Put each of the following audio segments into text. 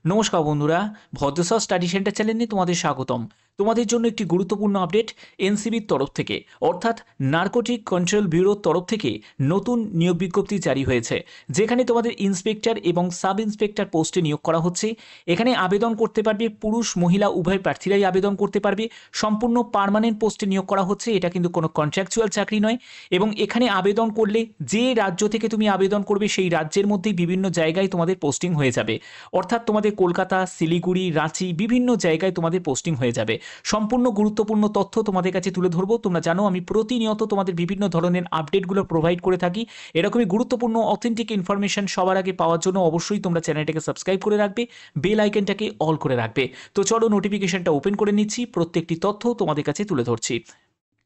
নমস্কার বন্ধুরা, ভদ্রসর study centre চ্যানেলে তোমাদের স্বাগতম। তোমাদের জন্য একটি গুরুত্বপূর্ণ আপডেট এনসিবির তরফ থেকে, অর্থাৎ নার্কোটিক কন্ট্রোল ব্যুরোর তরফ থেকে নতুন নিয়োগ বিজ্ঞপ্তি জারি হয়েছে, যেখানে তোমাদের ইন্সপেক্টর এবং সাব ইন্সপেক্টর পোস্টে নিয়োগ করা হচ্ছে। এখানে আবেদন করতে পারবে পুরুষ মহিলা উভয় প্রার্থীরাই আবেদন করতে পারবে। সম্পূর্ণ পার্মানেন্ট পোস্টে নিয়োগ করা হচ্ছে, এটা কিন্তু কোনো কন্ট্রাকচুয়াল চাকরি নয়। এবং এখানে আবেদন করলে যে রাজ্য থেকে তুমি আবেদন করবে সেই রাজ্যের মধ্যেই বিভিন্ন জায়গায় তোমাদের পোস্টিং হয়ে যাবে, অর্থাৎ তোমাদের কলকাতা, শিলিগুড়ি, রাঁচি বিভিন্ন জায়গায় তোমাদের পোস্টিং হয়ে যাবে। সম্পূর্ণ গুরুত্বপূর্ণ তথ্য তোমাদের কাছে তুলে ধরবো। তোমরা জানো আমি প্রতিনিয়ত তোমাদের বিভিন্ন ধরনের আপডেটগুলো প্রোভাইড করে থাকি। এরকমই গুরুত্বপূর্ণ অথেন্টিক ইনফরমেশন সবার আগে পাওয়ার জন্য অবশ্যই তোমরা চ্যানেলটাকে সাবস্ক্রাইব করে রাখবে, বেল আইকনটাকে অল করে রাখবে। তো চলো নোটিফিকেশনটা ওপেন করে নিচ্ছি, প্রত্যেকটি তথ্য তোমাদের কাছে তুলে ধরছি।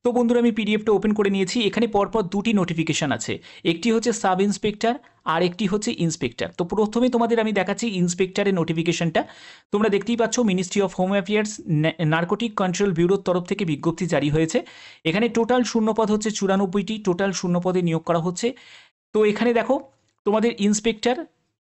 তো বন্ধুরা, আমি পিডিএফটা ওপেন করে নিয়েছি। এখানে পরপর দুটি নোটিফিকেশান আছে, একটি হচ্ছে সাব ইন্সপেক্টর আর একটি হচ্ছে ইন্সপেক্টর। তো প্রথমে তোমাদের আমি দেখাচ্ছি ইন্সপেক্টরের নোটিফিকেশনটা। তোমরা দেখতেই পাচ্ছ ministry of home affairs narcotic control ব্যুরোর তরফ থেকে বিজ্ঞপ্তি জারি হয়েছে। এখানে টোটাল শূন্যপদ হচ্ছে 94টি, টোটাল শূন্যপদে নিয়োগ করা হচ্ছে। তো এখানে দেখো তোমাদের ইন্সপেক্টর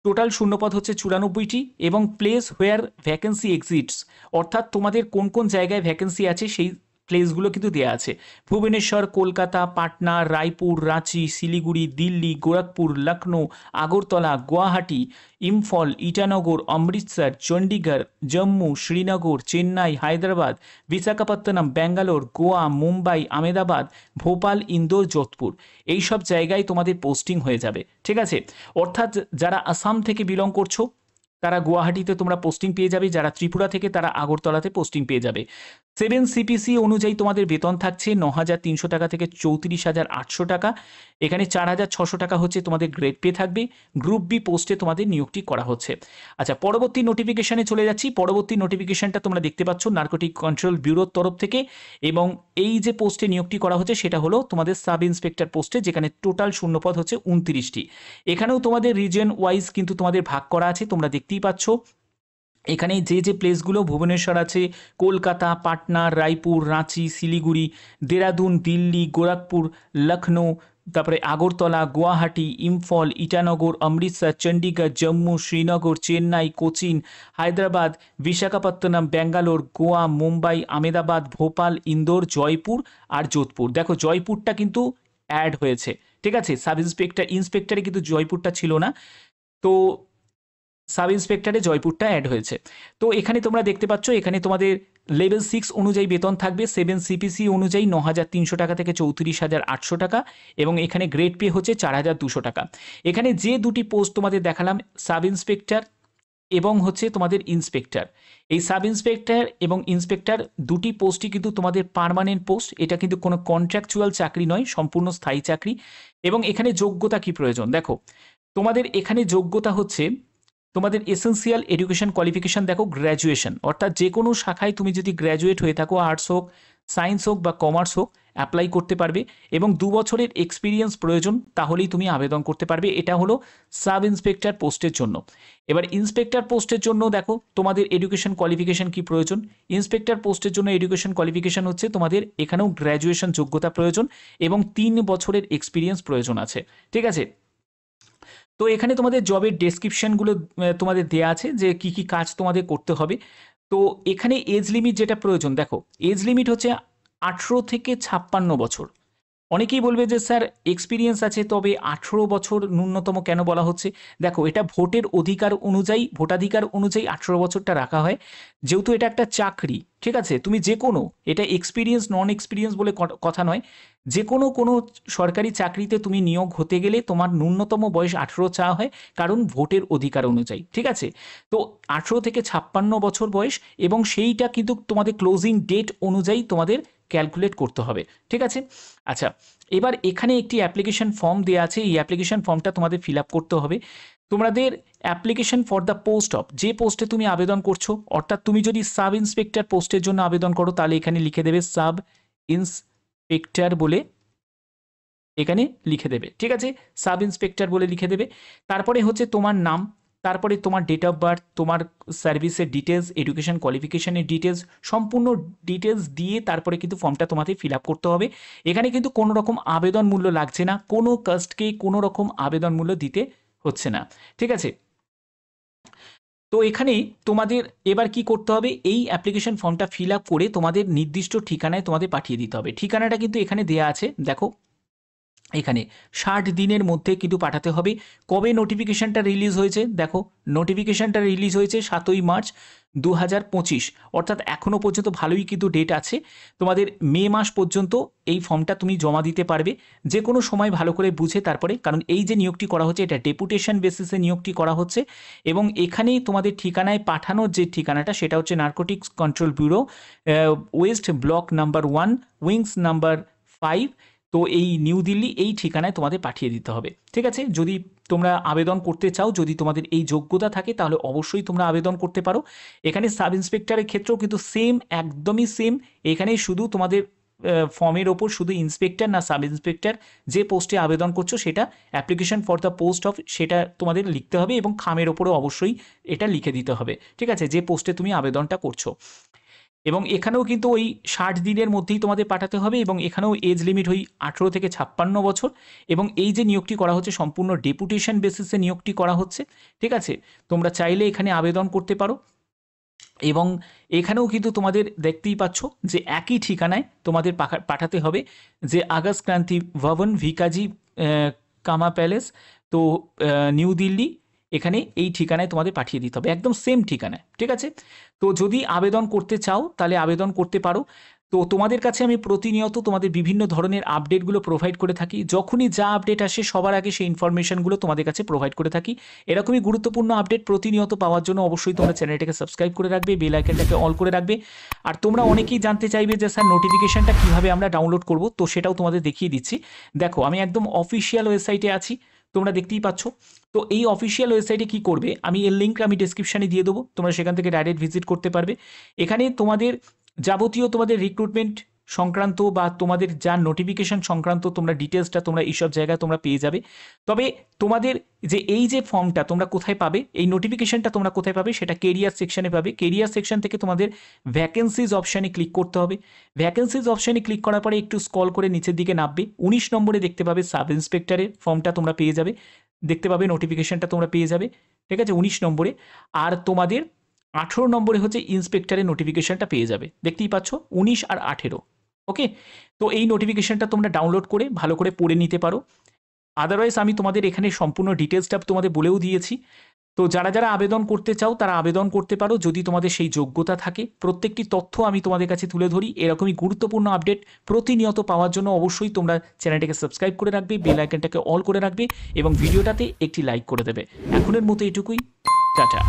টোটাল শূন্যপদ হচ্ছে 94টি এবং প্লেস হোয়ার ভ্যাকেন্সি এক্সিস্টস, অর্থাৎ তোমাদের কোন কোন জায়গায় ভ্যাকেন্সি আছে সেই প্লেসগুলো কিন্তু দেওয়া আছে। ভুবনেশ্বর, কলকাতা, পাটনা, রায়পুর, রাঁচি, শিলিগুড়ি, দিল্লি, গোরখপুর, লখনৌ, আগরতলা, গুয়াহাটি, ইম্ফল, ইটানগর, অমৃতসর, চণ্ডীগড়, জম্মু, শ্রীনগর, চেন্নাই, হায়দ্রাবাদ, বিশাখাপত্তনম, ব্যাঙ্গালোর, গোয়া, মুম্বাই, আমেদাবাদ, ভোপাল, ইন্দোর, যোধপুর, এই সব জায়গায় তোমাদের পোস্টিং হয়ে যাবে। ঠিক আছে, অর্থাৎ যারা আসাম থেকে বিলং করছো তারা গুয়াহাটিতে তোমরা পোস্টিং পেয়ে যাবে, যারা ত্রিপুরা থেকে তারা আগরতলাতে পোস্টিং পেয়ে যাবে। 7 সিপিসি অনুযায়ী তোমাদের বেতন থাকছে 9,300 টাকা থেকে 34,800 টাকা। এখানে 4,600 টাকা হচ্ছে তোমাদের গ্রেড পে থাকবে। গ্রুপ বি পোস্টে তোমাদের নিয়োগটি করা হচ্ছে। আচ্ছা, পরবর্তী নোটিফিকেশানে চলে যাচ্ছি। পরবর্তী নোটিফিকেশানটা তোমরা দেখতে পাচ্ছ নার্কোটিক কন্ট্রোল ব্যুরোর তরফ থেকে, এবং এই যে পোস্টে নিয়োগটি করা হচ্ছে সেটা হলো তোমাদের সাব ইন্সপেক্টর পোস্টে, যেখানে টোটাল শূন্যপদ হচ্ছে 29টি। এখানেও তোমাদের রিজন ওয়াইজ কিন্তু তোমাদের ভাগ করা আছে, তোমরা দেখতেই পাচ্ছ। এখানে যে যে প্লেসগুলো ভুবনেশ্বর আছে, কলকাতা, পাটনা, রায়পুর, রাঁচি, শিলিগুড়ি, দেরাদুন, দিল্লি, গোরখপুর, লখনৌ, তারপরে আগরতলা, গুয়াহাটি, ইম্ফল, ইটানগর, অমৃতসর, চণ্ডীগড়, জম্মু, শ্রীনগর, চেন্নাই, কোচিন, হায়দ্রাবাদ, বিশাখাপত্তনম, ব্যাঙ্গালোর, গোয়া, মুম্বাই, আমেদাবাদ, ভোপাল, ইন্দোর, জয়পুর আর যোধপুর। দেখো জয়পুরটা কিন্তু অ্যাড হয়েছে। ঠিক আছে, সাব ইন্সপেক্টরে কিন্তু জয়পুরটা ছিল না, তো সাব ইন্সপেক্টরে জয়পুরটা অ্যাড হয়েছে। তো এখানে তোমরা দেখতে পাচ্ছ, এখানে তোমাদের লেভেল 6 অনুযায়ী বেতন থাকবে 7 সিপিসি অনুযায়ী 9,300 টাকা থেকে 34,800 টাকা, এবং এখানে গ্রেড পে হচ্ছে 4,200 টাকা। এখানে যে দুটি পোস্ট তোমাদের দেখালাম, সাব ইন্সপেক্টর এবং হচ্ছে তোমাদের ইন্সপেক্টর, এই সাব ইন্সপেক্টর এবং ইন্সপেক্টর দুটি পোস্টই কিন্তু তোমাদের পার্মানেন্ট পোস্ট। এটা কিন্তু কোনো কন্ট্রাকচুয়াল চাকরি নয়, সম্পূর্ণ স্থায়ী চাকরি। এবং এখানে যোগ্যতা কি প্রয়োজন, দেখো তোমাদের এখানে যোগ্যতা হচ্ছে তোমাদের এসেন্সিয়াল এডুকেশন কোয়ালিফিকেশন, দেখো গ্র্যাজুয়েশন, অর্থাৎ যে কোনো শাখায় তুমি যদি গ্র্যাজুয়েট হয়ে থাকো, আর্টস হোক, সায়েন্স হোক বা কমার্স হোক, অ্যাপ্লাই করতে পারবে। এবং 2 বছরের এক্সপিরিয়েন্স প্রয়োজন, তাহলেই তুমি আবেদন করতে পারবে। এটা হলো সাব ইন্সপেক্টর পোস্টের জন্য। এবার ইন্সপেক্টর পোস্টের জন্য দেখো তোমাদের এডুকেশন কোয়ালিফিকেশন কি প্রয়োজন। ইন্সপেক্টর পোস্টের জন্য এডুকেশন কোয়ালিফিকেশন হচ্ছে তোমাদের এখানেও গ্র্যাজুয়েশন যোগ্যতা প্রয়োজন এবং 3 বছরের এক্সপিরিয়েন্স প্রয়োজন আছে। ঠিক আছে, তো এখানে তোমাদের জবের ডেসক্রিপশনগুলো তোমাদের দেয়া আছে যে কি কি কাজ তোমাদের করতে হবে। তো এখানে এজ লিমিট যেটা প্রয়োজন, দেখো এজ লিমিট হচ্ছে 18 থেকে 56 বছর। অনেকেই বলবে যে স্যার এক্সপিরিয়েন্স আছে, তবে 18 বছর ন্যূনতম কেন বলা হচ্ছে। দেখো এটা ভোটের অধিকার অনুযায়ী, ভোটাধিকার অনুযায়ী 18 বছরটা রাখা হয়, যেহেতু এটা একটা চাকরি। ঠিক আছে, তুমি যে কোনো, এটা এক্সপিরিয়েন্স নন এক্সপিরিয়েন্স বলে কথা নয়, যে কোনো সরকারি চাকরিতে তুমি নিয়োগ হতে গেলে তোমার ন্যূনতম বয়স 18 চাওয়া হয়, কারণ ভোটের অধিকার অনুযায়ী। ঠিক আছে, তো 18 থেকে 56 বছর বয়স, এবং সেইটা কিন্তু তোমাদের ক্লোজিং ডেট অনুযায়ী তোমাদের ক্যালকুলেট করতে হবে। ঠিক আছে, আচ্ছা, এবার এখানে একটি অ্যাপ্লিকেশন ফর্ম দেওয়া আছে, এই অ্যাপ্লিকেশন ফর্মটা তোমাদের ফিল আপ করতে হবে। তোমাদের application for the post of, যে পোস্টে তুমি আবেদন করছো, অর্থাৎ তুমি যদি সাব ইন্সপেক্টর পোস্টের জন্য আবেদন করো তাহলে এখানে লিখে দেবে সাব ইন্সপেক্টর বলে, এখানে লিখে দেবে। ঠিক আছে, সাব ইন্সপেক্টর বলে লিখে দেবে। তারপরে হচ্ছে তোমার নাম, তারপরে তোমার ডেট অফ বার্থ, তোমার সার্ভিসের ডিটেলস, এডুকেশন কোয়ালিফিকেশনের ডিটেলস, সম্পূর্ণ ডিটেলস দিয়ে তারপরে কিন্তু ফর্মটা তোমাদের ফিল আপ করতে হবে। এখানে কিন্তু কোনো রকম আবেদন মূল্য লাগছে না, কোনো কাস্টকে কোনো রকম আবেদন মূল্য দিতে হচ্ছে না। ঠিক আছে, তো এখানে তোমাদের এবার কি করতে হবে, এই অ্যাপ্লিকেশন ফর্মটা ফিল আপ করে তোমাদের নির্দিষ্ট ঠিকানায় তোমাদের পাঠিয়ে দিতে হবে। ঠিকানাটা কিন্তু এখানে দেয়া আছে, দেখো এখানে 60 দিনের মধ্যে কিন্তু পাঠাতে হবে। কবে নোটিফিকেশানটা রিলিজ হয়েছে, দেখো নোটিফিকেশানটা রিলিজ হয়েছে 7ই মার্চ 2025, অর্থাৎ এখনও পর্যন্ত ভালোই কিন্তু ডেট আছে। তোমাদের মে মাস পর্যন্ত এই ফর্মটা তুমি জমা দিতে পারবে যে কোনো সময়, ভালো করে বুঝে তারপরে, কারণ এই যে নিয়োগটি করা হচ্ছে এটা ডেপুটেশন বেসিসে নিয়োগটি করা হচ্ছে এবং এখানেই তোমাদের ঠিকানায় পাঠানোর যে ঠিকানাটা সেটা হচ্ছে narcotics control bureau, West block number 1, wings number 5। তো এই নিউ দিল্লি এই ঠিকানায় তোমাদের পাঠিয়ে দিতে হবে, ঠিক আছে। যদি তোমরা আবেদন করতে চাও, যদি তোমাদের এই যোগ্যতা থাকে, তাহলে অবশ্যই তোমরা আবেদন করতে পারো। এখানে সাব ইন্সপেক্টরের ক্ষেত্রেও কিন্তু সেম, একদমই সেম। এখানে শুধু তোমাদের ফর্মের ওপর শুধু ইন্সপেক্টর না সাব ইন্সপেক্টর যে পোস্টে আবেদন করছো সেটা application for the post of সেটা তোমাদের লিখতে হবে এবং খামের ওপরেও অবশ্যই এটা লিখে দিতে হবে, ঠিক আছে, যে পোস্টে তুমি আবেদনটা করছো। এবং এখানেও কিন্তু ওই 60 দিনের মধ্যেই তোমাদের পাঠাতে হবে এবং এখানেও এজ লিমিট ওই 18 থেকে 56 বছর। এবং এই যে নিয়োগটি করা হচ্ছে সম্পূর্ণ ডেপুটেশন বেসিসে নিয়োগটি করা হচ্ছে, ঠিক আছে। তোমরা চাইলে এখানে আবেদন করতে পারো এবং এখানেও কিন্তু তোমাদের দেখতেই পাচ্ছ যে একই ঠিকানায় তোমাদের পাঠাতে হবে, যে আগস্ট ক্রান্তি ভবন, ভিকাজি কামা প্যালেস, তো নিউ দিল্লি, এখানে এই ঠিকানায় তোমাদের পাঠিয়ে দিতে হবে, একদম সেম ঠিকানায়, ঠিক আছে। তো যদি আবেদন করতে চাও তাহলে আবেদন করতে পারো। তো তোমাদের কাছে আমি প্রতিনিয়ত তোমাদের বিভিন্ন ধরনের আপডেটগুলো প্রোভাইড করে থাকি, যখনই যা আপডেট আসে সবার আগে সেই ইনফরমেশনগুলো তোমাদের কাছে প্রোভাইড করে থাকি। এরকমই গুরুত্বপূর্ণ আপডেট প্রতিনিয়ত পাওয়ার জন্য অবশ্যই তোমরা চ্যানেলটাকে সাবস্ক্রাইব করে রাখবে, বেল আইকনটাকে অল করে রাখবে। আর তোমরা অনেকেই জানতে চাইবে যে স্যার নোটিফিকেশনটা কীভাবে আমরা ডাউনলোড করব, তো সেটাও তোমাদের দেখিয়ে দিচ্ছি। দেখো আমি একদম অফিসিয়াল ওয়েবসাইটে আছি, তোমরা দেখতেই পাচ্ছ। তো এই অফিসিয়াল ওয়েবসাইটে কি করবে, আমি এর লিঙ্ক আমি ডেসক্রিপশানে দিয়ে দেবো, তোমরা সেখান থেকে ডাইরেক্ট ভিজিট করতে পারবে। এখানে তোমাদের যাবতীয় তোমাদের রিক্রুটমেন্ট সংক্রান্ত বা তোমাদের যা নোটিফিকেশন সংক্রান্ত তোমরা ডিটেলসটা তোমরা এইসব জায়গায় তোমরা পেয়ে যাবে। তবে তোমাদের যে এই যে ফর্মটা তোমরা কোথায় পাবে, এই নোটিফিকেশনটা তোমরা কোথায় পাবে, সেটা কেরিয়ার সেকশনে পাবে। কেরিয়ার সেকশন থেকে তোমাদের ভ্যাকেন্সিজ অপশানে ক্লিক করতে হবে। ভ্যাকেন্সিজ অপশানে ক্লিক করার পরে একটু স্ক্রল করে নিচের দিকে নামবে, 19 নম্বরে দেখতে পাবে সাব ইন্সপেক্টরের ফর্মটা তোমরা পেয়ে যাবে, দেখতে পাবে নোটিফিকেশনটা তোমরা পেয়ে যাবে, ঠিক আছে, 19 নম্বরে। আর তোমাদের 18 নম্বরে হচ্ছে ইন্সপেক্টরের নোটিফিকেশনটা পেয়ে যাবে, দেখতেই পাচ্ছ 19 আর 18। ওকে, তো এই নোটিফিকেশনটা তোমরা ডাউনলোড করে ভালো করে পড়ে নিতে পারো। আদারওয়াইজ আমি তোমাদের এখানে সম্পূর্ণ ডিটেলসটা তোমাদের বলেও দিয়েছি। তো যারা যারা আবেদন করতে চাও তারা আবেদন করতে পারো যদি তোমাদের সেই যোগ্যতা থাকে। প্রত্যেকটি তথ্য আমি তোমাদের কাছে তুলে ধরি, এরকমই গুরুত্বপূর্ণ আপডেট প্রতিনিয়ত পাওয়ার জন্য অবশ্যই তোমরা চ্যানেলটাকে সাবস্ক্রাইব করে রাখবে, বেল আইকনটাকে অল করে রাখবে এবং ভিডিওটাতে একটি লাইক করে দেবে। এখনের মতো এটুকুই, টাটা।